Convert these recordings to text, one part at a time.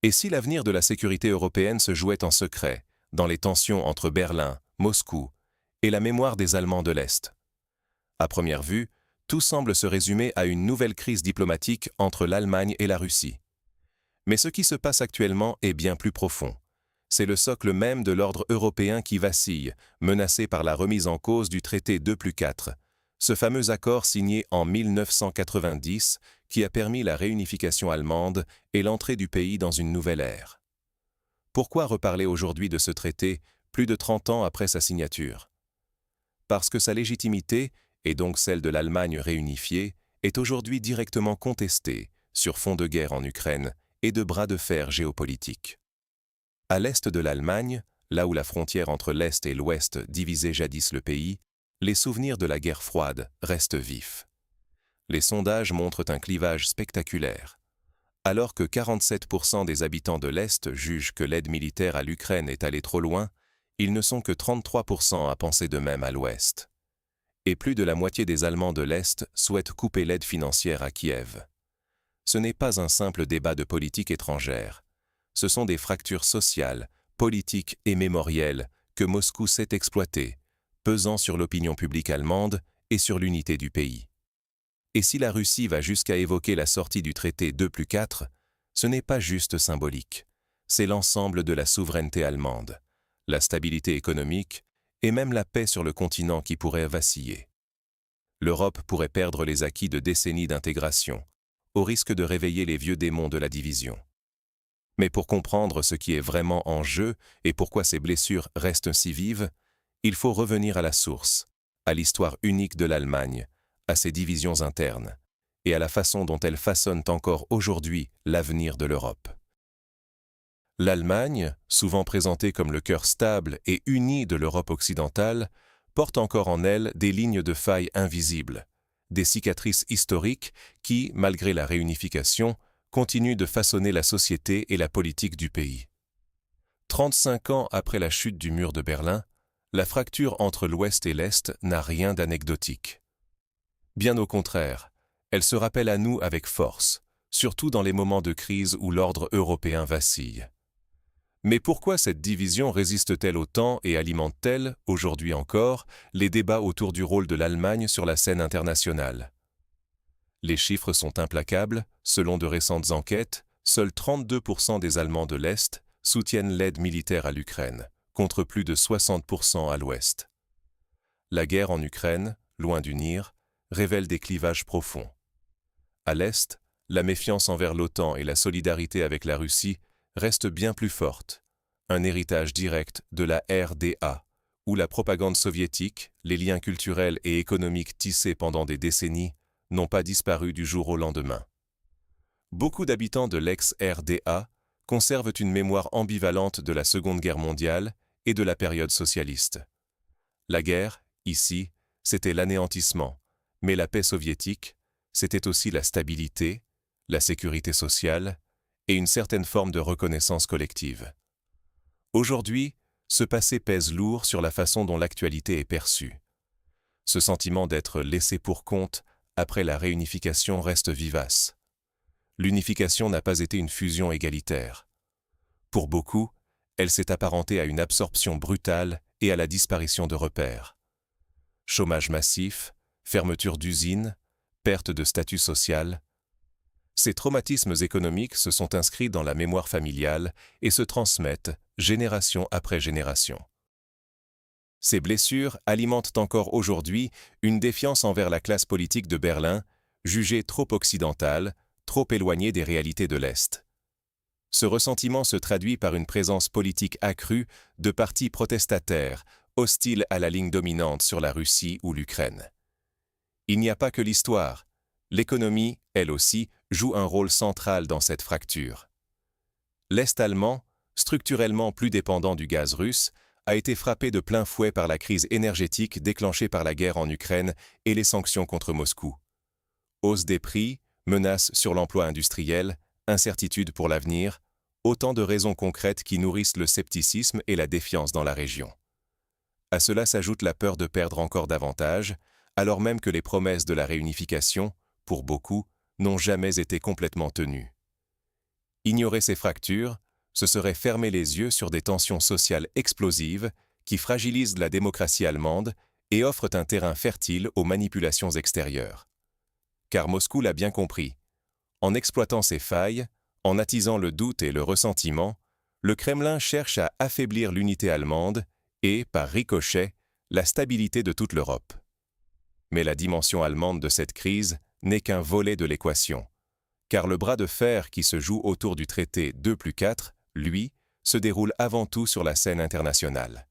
Et si l'avenir de la sécurité européenne se jouait en secret, dans les tensions entre Berlin, Moscou et la mémoire des Allemands de l'Est? À première vue, tout semble se résumer à une nouvelle crise diplomatique entre l'Allemagne et la Russie. Mais ce qui se passe actuellement est bien plus profond. C'est le socle même de l'ordre européen qui vacille, menacé par la remise en cause du traité 2+4, ce fameux accord signé en 1990 qui a permis la réunification allemande et l'entrée du pays dans une nouvelle ère. Pourquoi reparler aujourd'hui de ce traité, plus de 30 ans après sa signature? Parce que sa légitimité, et donc celle de l'Allemagne réunifiée, est aujourd'hui directement contestée sur fond de guerre en Ukraine et de bras de fer géopolitiques. À l'est de l'Allemagne, là où la frontière entre l'Est et l'Ouest divisait jadis le pays, les souvenirs de la guerre froide restent vifs. Les sondages montrent un clivage spectaculaire. Alors que 47% des habitants de l'Est jugent que l'aide militaire à l'Ukraine est allée trop loin, ils ne sont que 33% à penser de même à l'Ouest. Et plus de la moitié des Allemands de l'Est souhaitent couper l'aide financière à Kiev. Ce n'est pas un simple débat de politique étrangère. Ce sont des fractures sociales, politiques et mémorielles que Moscou sait exploiter, pesant sur l'opinion publique allemande et sur l'unité du pays. Et si la Russie va jusqu'à évoquer la sortie du traité 2+4, ce n'est pas juste symbolique. C'est l'ensemble de la souveraineté allemande, la stabilité économique et même la paix sur le continent qui pourrait vaciller. L'Europe pourrait perdre les acquis de décennies d'intégration, au risque de réveiller les vieux démons de la division. Mais pour comprendre ce qui est vraiment en jeu et pourquoi ces blessures restent si vives, il faut revenir à la source, à l'histoire unique de l'Allemagne, à ses divisions internes, et à la façon dont elles façonnent encore aujourd'hui l'avenir de l'Europe. L'Allemagne, souvent présentée comme le cœur stable et uni de l'Europe occidentale, porte encore en elle des lignes de faille invisibles, des cicatrices historiques qui, malgré la réunification, continuent de façonner la société et la politique du pays. 35 ans après la chute du mur de Berlin, la fracture entre l'Ouest et l'Est n'a rien d'anecdotique. Bien au contraire, elle se rappelle à nous avec force, surtout dans les moments de crise où l'ordre européen vacille. Mais pourquoi cette division résiste-t-elle autant et alimente-t-elle, aujourd'hui encore, les débats autour du rôle de l'Allemagne sur la scène internationale? Les chiffres sont implacables. Selon de récentes enquêtes, seuls 32% des Allemands de l'Est soutiennent l'aide militaire à l'Ukraine, contre plus de 60% à l'Ouest. La guerre en Ukraine, loin d'unir, révèle des clivages profonds. À l'Est, la méfiance envers l'OTAN et la solidarité avec la Russie restent bien plus fortes, un héritage direct de la RDA, où la propagande soviétique, les liens culturels et économiques tissés pendant des décennies, n'ont pas disparu du jour au lendemain. Beaucoup d'habitants de l'ex-RDA conservent une mémoire ambivalente de la Seconde Guerre mondiale et de la période socialiste. La guerre, ici, c'était l'anéantissement, mais la paix soviétique, c'était aussi la stabilité, la sécurité sociale et une certaine forme de reconnaissance collective. Aujourd'hui, ce passé pèse lourd sur la façon dont l'actualité est perçue. Ce sentiment d'être laissé pour compte après la réunification reste vivace. L'unification n'a pas été une fusion égalitaire. Pour beaucoup, elle s'est apparentée à une absorption brutale et à la disparition de repères. Chômage massif, fermeture d'usines, perte de statut social. Ces traumatismes économiques se sont inscrits dans la mémoire familiale et se transmettent génération après génération. Ces blessures alimentent encore aujourd'hui une défiance envers la classe politique de Berlin, jugée trop occidentale, trop éloignée des réalités de l'Est. Ce ressentiment se traduit par une présence politique accrue de partis protestataires, hostiles à la ligne dominante sur la Russie ou l'Ukraine. Il n'y a pas que l'histoire. L'économie, elle aussi, joue un rôle central dans cette fracture. L'Est allemand, structurellement plus dépendant du gaz russe, a été frappé de plein fouet par la crise énergétique déclenchée par la guerre en Ukraine et les sanctions contre Moscou. Hausse des prix, menaces sur l'emploi industriel, incertitudes pour l'avenir, autant de raisons concrètes qui nourrissent le scepticisme et la défiance dans la région. À cela s'ajoute la peur de perdre encore davantage, alors même que les promesses de la réunification, pour beaucoup, n'ont jamais été complètement tenues. Ignorer ces fractures, ce serait fermer les yeux sur des tensions sociales explosives qui fragilisent la démocratie allemande et offrent un terrain fertile aux manipulations extérieures. Car Moscou l'a bien compris. En exploitant ces failles, en attisant le doute et le ressentiment, le Kremlin cherche à affaiblir l'unité allemande et, par ricochet, la stabilité de toute l'Europe. Mais la dimension allemande de cette crise n'est qu'un volet de l'équation, car le bras de fer qui se joue autour du traité 2+4, lui, se déroule avant tout sur la scène internationale.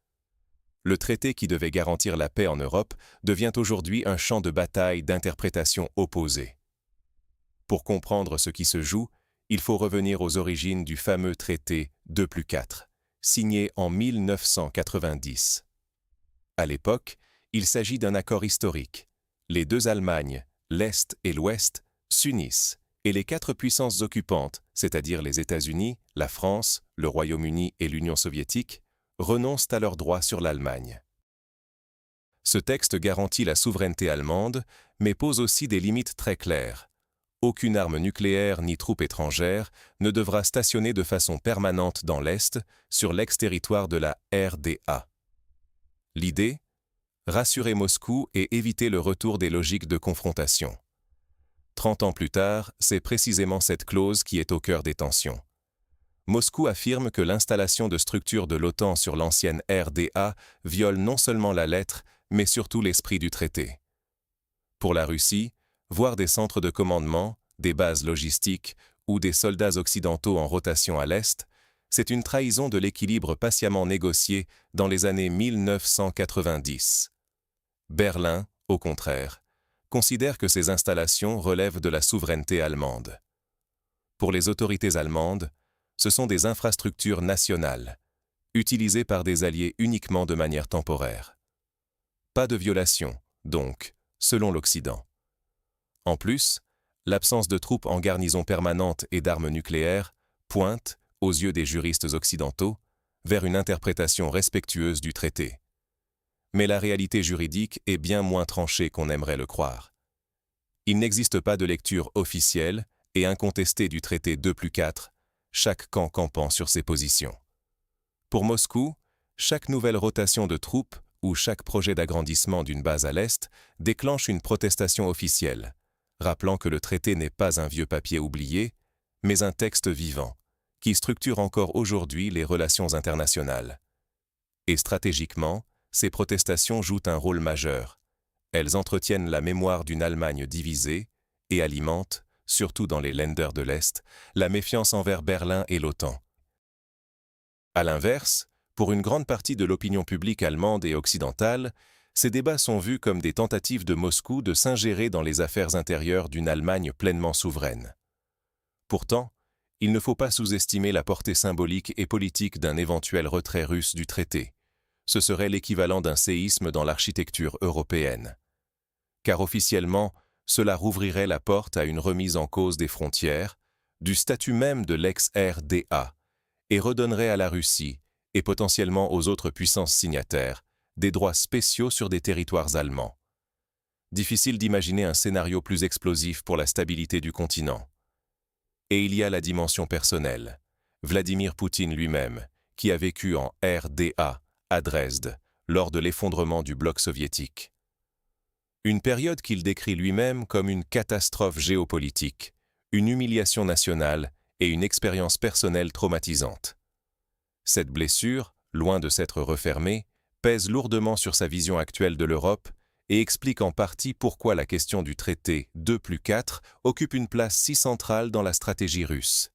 Le traité qui devait garantir la paix en Europe devient aujourd'hui un champ de bataille d'interprétations opposées. Pour comprendre ce qui se joue, il faut revenir aux origines du fameux traité 2+4, signé en 1990. À l'époque, il s'agit d'un accord historique. Les deux Allemagnes, l'Est et l'Ouest, s'unissent, et les quatre puissances occupantes, c'est-à-dire les États-Unis, la France, le Royaume-Uni et l'Union soviétique, renoncent à leurs droits sur l'Allemagne. Ce texte garantit la souveraineté allemande, mais pose aussi des limites très claires. Aucune arme nucléaire ni troupe étrangère ne devra stationner de façon permanente dans l'Est, sur l'ex-territoire de la RDA. L'idée ? Rassurer Moscou et éviter le retour des logiques de confrontation. 30 ans plus tard, c'est précisément cette clause qui est au cœur des tensions. Moscou affirme que l'installation de structures de l'OTAN sur l'ancienne RDA viole non seulement la lettre, mais surtout l'esprit du traité. Pour la Russie, voir des centres de commandement, des bases logistiques ou des soldats occidentaux en rotation à l'Est, c'est une trahison de l'équilibre patiemment négocié dans les années 1990. Berlin, au contraire, considère que ces installations relèvent de la souveraineté allemande. Pour les autorités allemandes, ce sont des infrastructures nationales, utilisées par des alliés uniquement de manière temporaire. Pas de violation, donc, selon l'Occident. En plus, l'absence de troupes en garnison permanente et d'armes nucléaires pointe, aux yeux des juristes occidentaux, vers une interprétation respectueuse du traité. Mais la réalité juridique est bien moins tranchée qu'on aimerait le croire. Il n'existe pas de lecture officielle et incontestée du traité 2+4, chaque camp campant sur ses positions. Pour Moscou, chaque nouvelle rotation de troupes ou chaque projet d'agrandissement d'une base à l'Est déclenche une protestation officielle, rappelant que le traité n'est pas un vieux papier oublié, mais un texte vivant, qui structure encore aujourd'hui les relations internationales. Et stratégiquement, ces protestations jouent un rôle majeur. Elles entretiennent la mémoire d'une Allemagne divisée et alimentent, surtout dans les Länder de l'Est, la méfiance envers Berlin et l'OTAN. À l'inverse, pour une grande partie de l'opinion publique allemande et occidentale, ces débats sont vus comme des tentatives de Moscou de s'ingérer dans les affaires intérieures d'une Allemagne pleinement souveraine. Pourtant, il ne faut pas sous-estimer la portée symbolique et politique d'un éventuel retrait russe du traité. Ce serait l'équivalent d'un séisme dans l'architecture européenne. Car officiellement, cela rouvrirait la porte à une remise en cause des frontières, du statut même de l'ex-RDA, et redonnerait à la Russie, et potentiellement aux autres puissances signataires, des droits spéciaux sur des territoires allemands. Difficile d'imaginer un scénario plus explosif pour la stabilité du continent. Et il y a la dimension personnelle. Vladimir Poutine lui-même, qui a vécu en RDA, à Dresde, lors de l'effondrement du bloc soviétique. Une période qu'il décrit lui-même comme une catastrophe géopolitique, une humiliation nationale et une expérience personnelle traumatisante. Cette blessure, loin de s'être refermée, pèse lourdement sur sa vision actuelle de l'Europe et explique en partie pourquoi la question du traité 2+4 occupe une place si centrale dans la stratégie russe.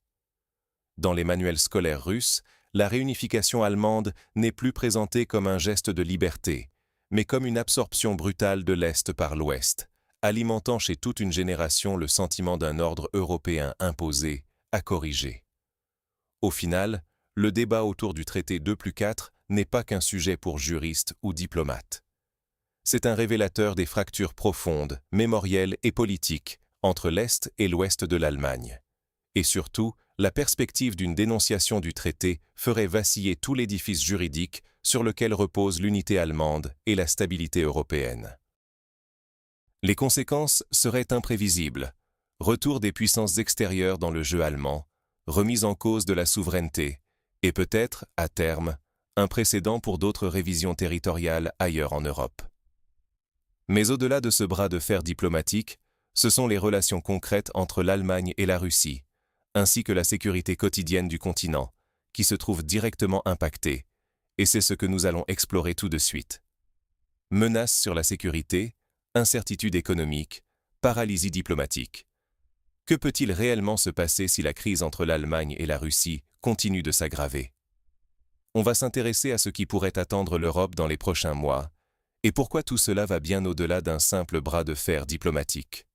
Dans les manuels scolaires russes, la réunification allemande n'est plus présentée comme un geste de liberté, mais comme une absorption brutale de l'Est par l'Ouest, alimentant chez toute une génération le sentiment d'un ordre européen imposé, à corriger. Au final, le débat autour du traité 2+4 n'est pas qu'un sujet pour juristes ou diplomates. C'est un révélateur des fractures profondes, mémorielles et politiques entre l'Est et l'Ouest de l'Allemagne. Et surtout, la perspective d'une dénonciation du traité ferait vaciller tout l'édifice juridique sur lequel repose l'unité allemande et la stabilité européenne. Les conséquences seraient imprévisibles. Retour des puissances extérieures dans le jeu allemand, remise en cause de la souveraineté, et peut-être, à terme, un précédent pour d'autres révisions territoriales ailleurs en Europe. Mais au-delà de ce bras de fer diplomatique, ce sont les relations concrètes entre l'Allemagne et la Russie, ainsi que la sécurité quotidienne du continent, qui se trouvent directement impactées, et c'est ce que nous allons explorer tout de suite. Menaces sur la sécurité, incertitude économique, paralysie diplomatique. Que peut-il réellement se passer si la crise entre l'Allemagne et la Russie continue de s'aggraver? On va s'intéresser à ce qui pourrait attendre l'Europe dans les prochains mois, et pourquoi tout cela va bien au-delà d'un simple bras de fer diplomatique.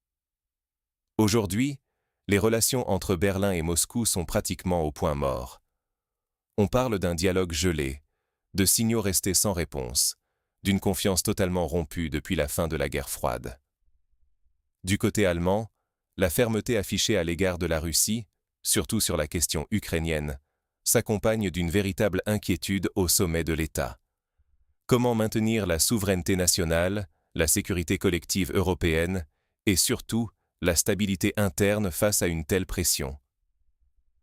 Aujourd'hui, les relations entre Berlin et Moscou sont pratiquement au point mort. On parle d'un dialogue gelé, de signaux restés sans réponse, d'une confiance totalement rompue depuis la fin de la guerre froide. Du côté allemand, la fermeté affichée à l'égard de la Russie, surtout sur la question ukrainienne, s'accompagne d'une véritable inquiétude au sommet de l'État. Comment maintenir la souveraineté nationale, la sécurité collective européenne et surtout la stabilité interne face à une telle pression?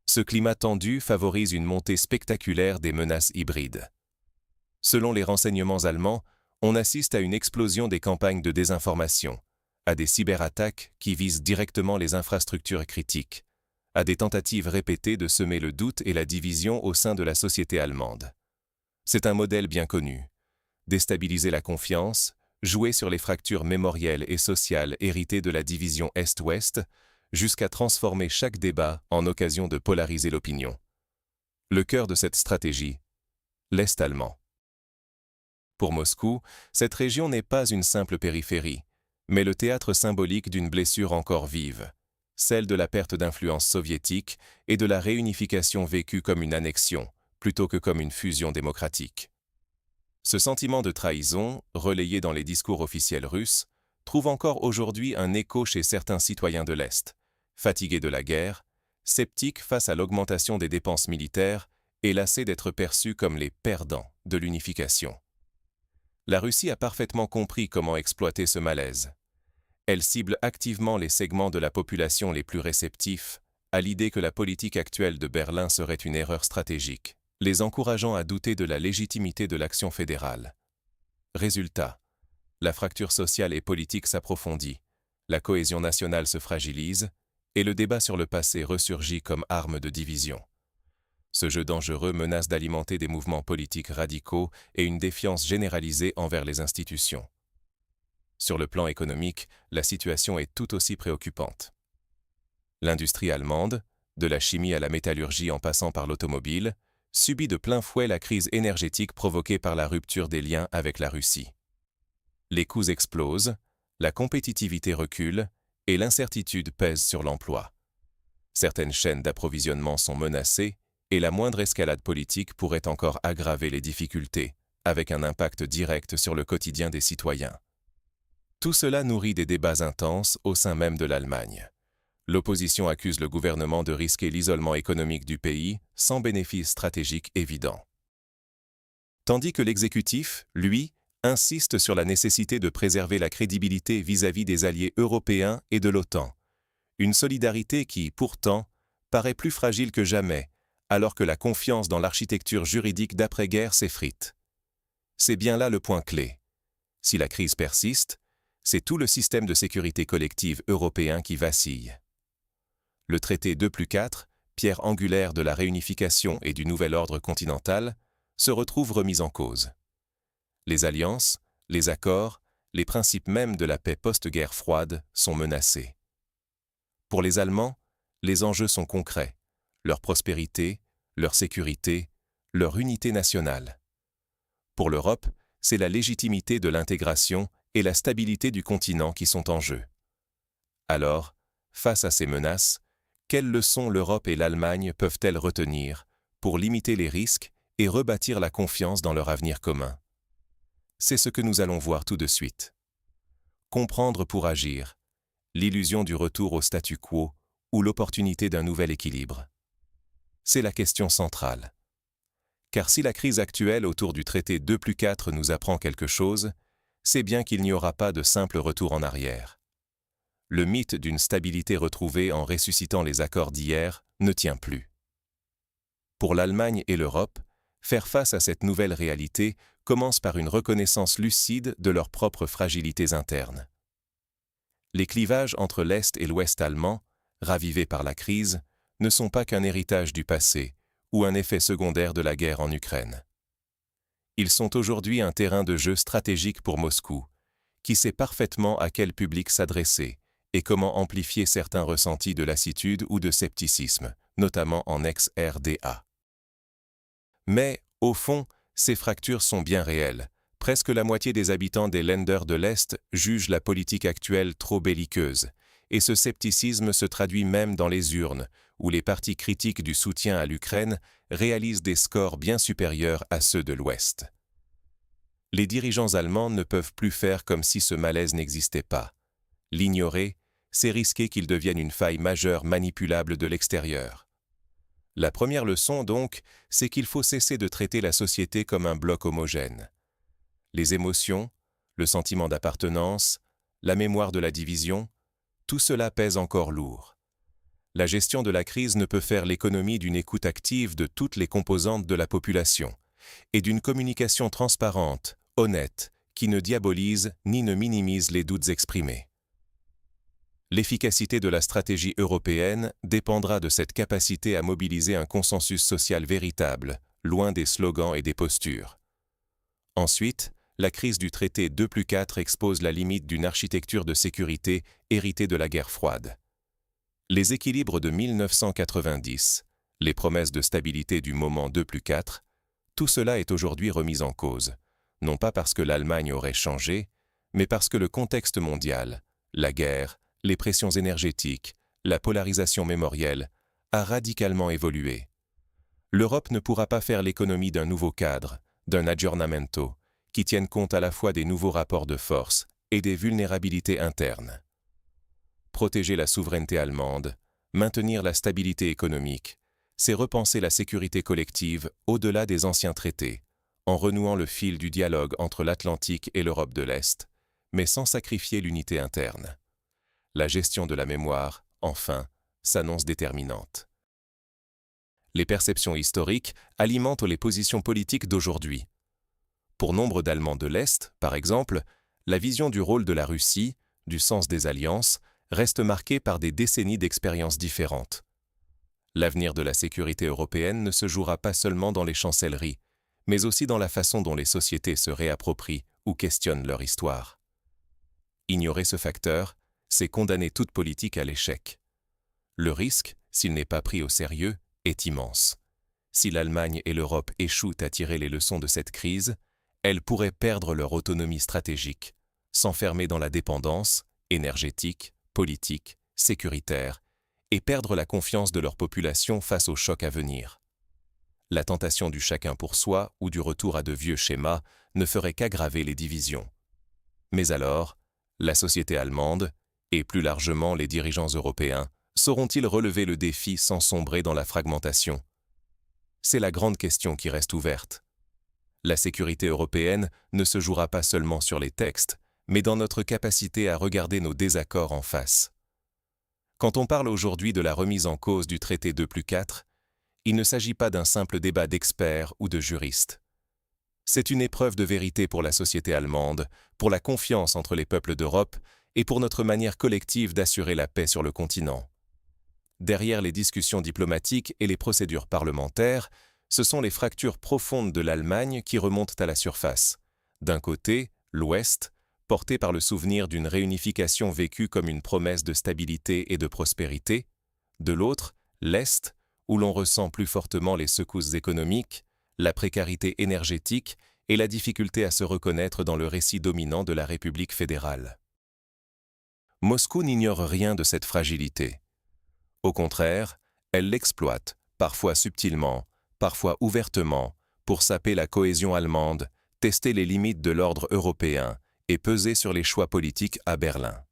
Ce climat tendu favorise une montée spectaculaire des menaces hybrides. Selon les renseignements allemands, on assiste à une explosion des campagnes de désinformation, à des cyberattaques qui visent directement les infrastructures critiques, à des tentatives répétées de semer le doute et la division au sein de la société allemande. C'est un modèle bien connu. Déstabiliser la confiance, jouer sur les fractures mémorielles et sociales héritées de la division Est-Ouest, jusqu'à transformer chaque débat en occasion de polariser l'opinion. Le cœur de cette stratégie, l'Est allemand. Pour Moscou, cette région n'est pas une simple périphérie, mais le théâtre symbolique d'une blessure encore vive, celle de la perte d'influence soviétique et de la réunification vécue comme une annexion, plutôt que comme une fusion démocratique. Ce sentiment de trahison, relayé dans les discours officiels russes, trouve encore aujourd'hui un écho chez certains citoyens de l'Est, fatigués de la guerre, sceptiques face à l'augmentation des dépenses militaires et lassés d'être perçus comme les perdants de l'unification. La Russie a parfaitement compris comment exploiter ce malaise. Elle cible activement les segments de la population les plus réceptifs à l'idée que la politique actuelle de Berlin serait une erreur stratégique, les encourageant à douter de la légitimité de l'action fédérale. Résultat, la fracture sociale et politique s'approfondit, la cohésion nationale se fragilise et le débat sur le passé ressurgit comme arme de division. Ce jeu dangereux menace d'alimenter des mouvements politiques radicaux et une défiance généralisée envers les institutions. Sur le plan économique, la situation est tout aussi préoccupante. L'industrie allemande, de la chimie à la métallurgie en passant par l'automobile, subit de plein fouet la crise énergétique provoquée par la rupture des liens avec la Russie. Les coûts explosent, la compétitivité recule et l'incertitude pèse sur l'emploi. Certaines chaînes d'approvisionnement sont menacées et la moindre escalade politique pourrait encore aggraver les difficultés, avec un impact direct sur le quotidien des citoyens. Tout cela nourrit des débats intenses au sein même de l'Allemagne. L'opposition accuse le gouvernement de risquer l'isolement économique du pays sans bénéfice stratégique évident. Tandis que l'exécutif, lui, insiste sur la nécessité de préserver la crédibilité vis-à-vis des alliés européens et de l'OTAN. Une solidarité qui, pourtant, paraît plus fragile que jamais, alors que la confiance dans l'architecture juridique d'après-guerre s'effrite. C'est bien là le point clé. Si la crise persiste, c'est tout le système de sécurité collective européen qui vacille. Le traité 2+4, pierre angulaire de la réunification et du nouvel ordre continental, se retrouve remis en cause. Les alliances, les accords, les principes mêmes de la paix post-guerre froide sont menacés. Pour les Allemands, les enjeux sont concrets, leur prospérité, leur sécurité, leur unité nationale. Pour l'Europe, c'est la légitimité de l'intégration et la stabilité du continent qui sont en jeu. Alors, face à ces menaces, quelles leçons l'Europe et l'Allemagne peuvent-elles retenir pour limiter les risques et rebâtir la confiance dans leur avenir commun? C'est ce que nous allons voir tout de suite. Comprendre pour agir, l'illusion du retour au statu quo ou l'opportunité d'un nouvel équilibre. C'est la question centrale. Car si la crise actuelle autour du traité 2+4 nous apprend quelque chose, c'est bien qu'il n'y aura pas de simple retour en arrière. Le mythe d'une stabilité retrouvée en ressuscitant les accords d'hier ne tient plus. Pour l'Allemagne et l'Europe, faire face à cette nouvelle réalité commence par une reconnaissance lucide de leurs propres fragilités internes. Les clivages entre l'Est et l'Ouest allemand, ravivés par la crise, ne sont pas qu'un héritage du passé ou un effet secondaire de la guerre en Ukraine. Ils sont aujourd'hui un terrain de jeu stratégique pour Moscou, qui sait parfaitement à quel public s'adresser et comment amplifier certains ressentis de lassitude ou de scepticisme, notamment en ex-RDA. Mais, au fond, ces fractures sont bien réelles. Presque la moitié des habitants des Länder de l'Est jugent la politique actuelle trop belliqueuse, et ce scepticisme se traduit même dans les urnes, où les partis critiques du soutien à l'Ukraine réalisent des scores bien supérieurs à ceux de l'Ouest. Les dirigeants allemands ne peuvent plus faire comme si ce malaise n'existait pas. L'ignorer, c'est risquer qu'il devienne une faille majeure manipulable de l'extérieur. La première leçon, donc, c'est qu'il faut cesser de traiter la société comme un bloc homogène. Les émotions, le sentiment d'appartenance, la mémoire de la division, tout cela pèse encore lourd. La gestion de la crise ne peut faire l'économie d'une écoute active de toutes les composantes de la population et d'une communication transparente, honnête, qui ne diabolise ni ne minimise les doutes exprimés. L'efficacité de la stratégie européenne dépendra de cette capacité à mobiliser un consensus social véritable, loin des slogans et des postures. Ensuite, la crise du traité 2+4 expose la limite d'une architecture de sécurité héritée de la guerre froide. Les équilibres de 1990, les promesses de stabilité du moment 2+4, tout cela est aujourd'hui remis en cause, non pas parce que l'Allemagne aurait changé, mais parce que le contexte mondial, la guerre, les pressions énergétiques, la polarisation mémorielle, a radicalement évolué. L'Europe ne pourra pas faire l'économie d'un nouveau cadre, d'un aggiornamento, qui tienne compte à la fois des nouveaux rapports de force et des vulnérabilités internes. Protéger la souveraineté allemande, maintenir la stabilité économique, c'est repenser la sécurité collective au-delà des anciens traités, en renouant le fil du dialogue entre l'Atlantique et l'Europe de l'Est, mais sans sacrifier l'unité interne. La gestion de la mémoire, enfin, s'annonce déterminante. Les perceptions historiques alimentent les positions politiques d'aujourd'hui. Pour nombre d'Allemands de l'Est, par exemple, la vision du rôle de la Russie, du sens des alliances, reste marquée par des décennies d'expériences différentes. L'avenir de la sécurité européenne ne se jouera pas seulement dans les chancelleries, mais aussi dans la façon dont les sociétés se réapproprient ou questionnent leur histoire. Ignorer ce facteur, c'est condamner toute politique à l'échec. Le risque, s'il n'est pas pris au sérieux, est immense. Si l'Allemagne et l'Europe échouent à tirer les leçons de cette crise, elles pourraient perdre leur autonomie stratégique, s'enfermer dans la dépendance énergétique, politique, sécuritaire, et perdre la confiance de leur population face aux chocs à venir. La tentation du chacun pour soi ou du retour à de vieux schémas ne ferait qu'aggraver les divisions. Mais alors, la société allemande, et plus largement les dirigeants européens, sauront-ils relever le défi sans sombrer dans la fragmentation? C'est la grande question qui reste ouverte. La sécurité européenne ne se jouera pas seulement sur les textes, mais dans notre capacité à regarder nos désaccords en face. Quand on parle aujourd'hui de la remise en cause du traité 2+4, il ne s'agit pas d'un simple débat d'experts ou de juristes. C'est une épreuve de vérité pour la société allemande, pour la confiance entre les peuples d'Europe et pour notre manière collective d'assurer la paix sur le continent. Derrière les discussions diplomatiques et les procédures parlementaires, ce sont les fractures profondes de l'Allemagne qui remontent à la surface. D'un côté, l'Ouest, porté par le souvenir d'une réunification vécue comme une promesse de stabilité et de prospérité. De l'autre, l'Est, où l'on ressent plus fortement les secousses économiques, la précarité énergétique et la difficulté à se reconnaître dans le récit dominant de la République fédérale. Moscou n'ignore rien de cette fragilité. Au contraire, elle l'exploite, parfois subtilement, parfois ouvertement, pour saper la cohésion allemande, tester les limites de l'ordre européen et peser sur les choix politiques à Berlin.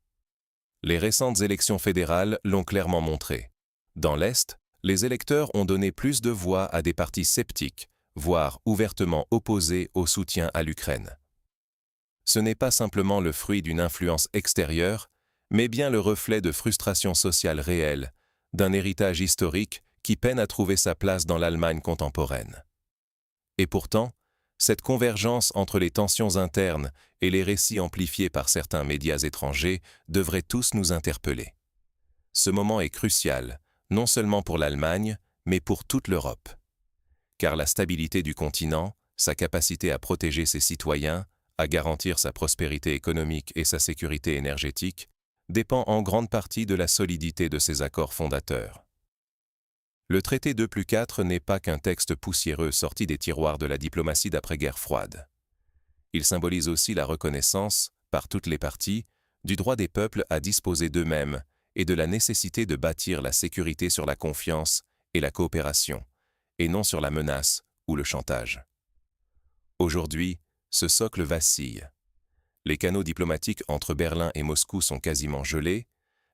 Les récentes élections fédérales l'ont clairement montré. Dans l'Est, les électeurs ont donné plus de voix à des partis sceptiques, voire ouvertement opposés au soutien à l'Ukraine. Ce n'est pas simplement le fruit d'une influence extérieure, mais bien le reflet de frustrations sociales réelles, d'un héritage historique qui peine à trouver sa place dans l'Allemagne contemporaine. Et pourtant, cette convergence entre les tensions internes et les récits amplifiés par certains médias étrangers devrait tous nous interpeller. Ce moment est crucial, non seulement pour l'Allemagne, mais pour toute l'Europe. Car la stabilité du continent, sa capacité à protéger ses citoyens, à garantir sa prospérité économique et sa sécurité énergétique, dépend en grande partie de la solidité de ses accords fondateurs. Le traité 2+4 n'est pas qu'un texte poussiéreux sorti des tiroirs de la diplomatie d'après-guerre froide. Il symbolise aussi la reconnaissance, par toutes les parties, du droit des peuples à disposer d'eux-mêmes et de la nécessité de bâtir la sécurité sur la confiance et la coopération, et non sur la menace ou le chantage. Aujourd'hui, ce socle vacille. Les canaux diplomatiques entre Berlin et Moscou sont quasiment gelés,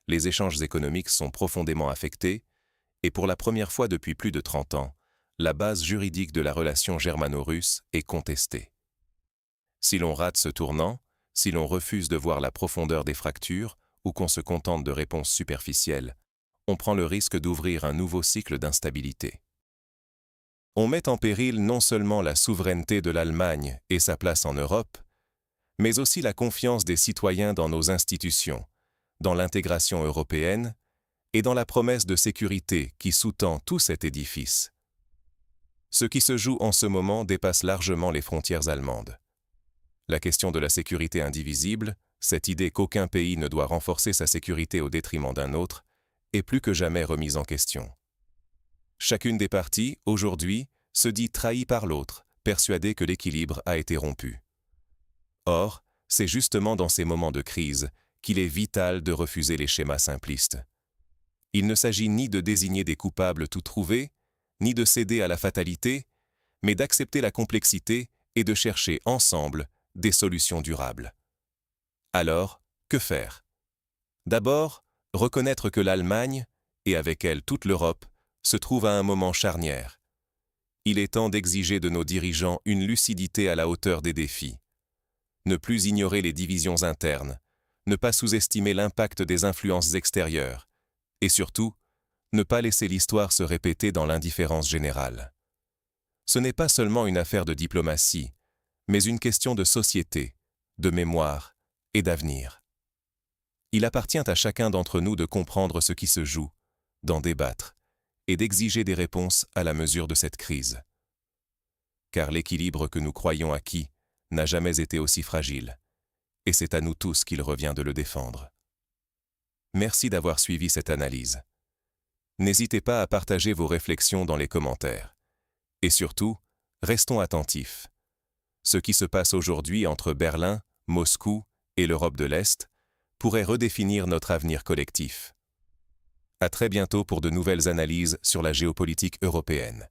les échanges économiques sont profondément affectés, et pour la première fois depuis plus de 30 ans, la base juridique de la relation germano-russe est contestée. Si l'on rate ce tournant, si l'on refuse de voir la profondeur des fractures ou qu'on se contente de réponses superficielles, on prend le risque d'ouvrir un nouveau cycle d'instabilité. On met en péril non seulement la souveraineté de l'Allemagne et sa place en Europe, mais aussi la confiance des citoyens dans nos institutions, dans l'intégration européenne et dans la promesse de sécurité qui sous-tend tout cet édifice. Ce qui se joue en ce moment dépasse largement les frontières allemandes. La question de la sécurité indivisible, cette idée qu'aucun pays ne doit renforcer sa sécurité au détriment d'un autre, est plus que jamais remise en question. Chacune des parties, aujourd'hui, se dit trahie par l'autre, persuadée que l'équilibre a été rompu. Or, c'est justement dans ces moments de crise qu'il est vital de refuser les schémas simplistes. Il ne s'agit ni de désigner des coupables tout trouvés, ni de céder à la fatalité, mais d'accepter la complexité et de chercher ensemble des solutions durables. Alors, que faire? D'abord, reconnaître que l'Allemagne, et avec elle toute l'Europe, se trouve à un moment charnière. Il est temps d'exiger de nos dirigeants une lucidité à la hauteur des défis. Ne plus ignorer les divisions internes, ne pas sous-estimer l'impact des influences extérieures, et surtout, ne pas laisser l'histoire se répéter dans l'indifférence générale. Ce n'est pas seulement une affaire de diplomatie, mais une question de société, de mémoire et d'avenir. Il appartient à chacun d'entre nous de comprendre ce qui se joue, d'en débattre, et d'exiger des réponses à la mesure de cette crise. Car l'équilibre que nous croyons acquis n'a jamais été aussi fragile, et c'est à nous tous qu'il revient de le défendre. Merci d'avoir suivi cette analyse. N'hésitez pas à partager vos réflexions dans les commentaires. Et surtout, restons attentifs. Ce qui se passe aujourd'hui entre Berlin, Moscou et l'Europe de l'Est pourrait redéfinir notre avenir collectif. À très bientôt pour de nouvelles analyses sur la géopolitique européenne.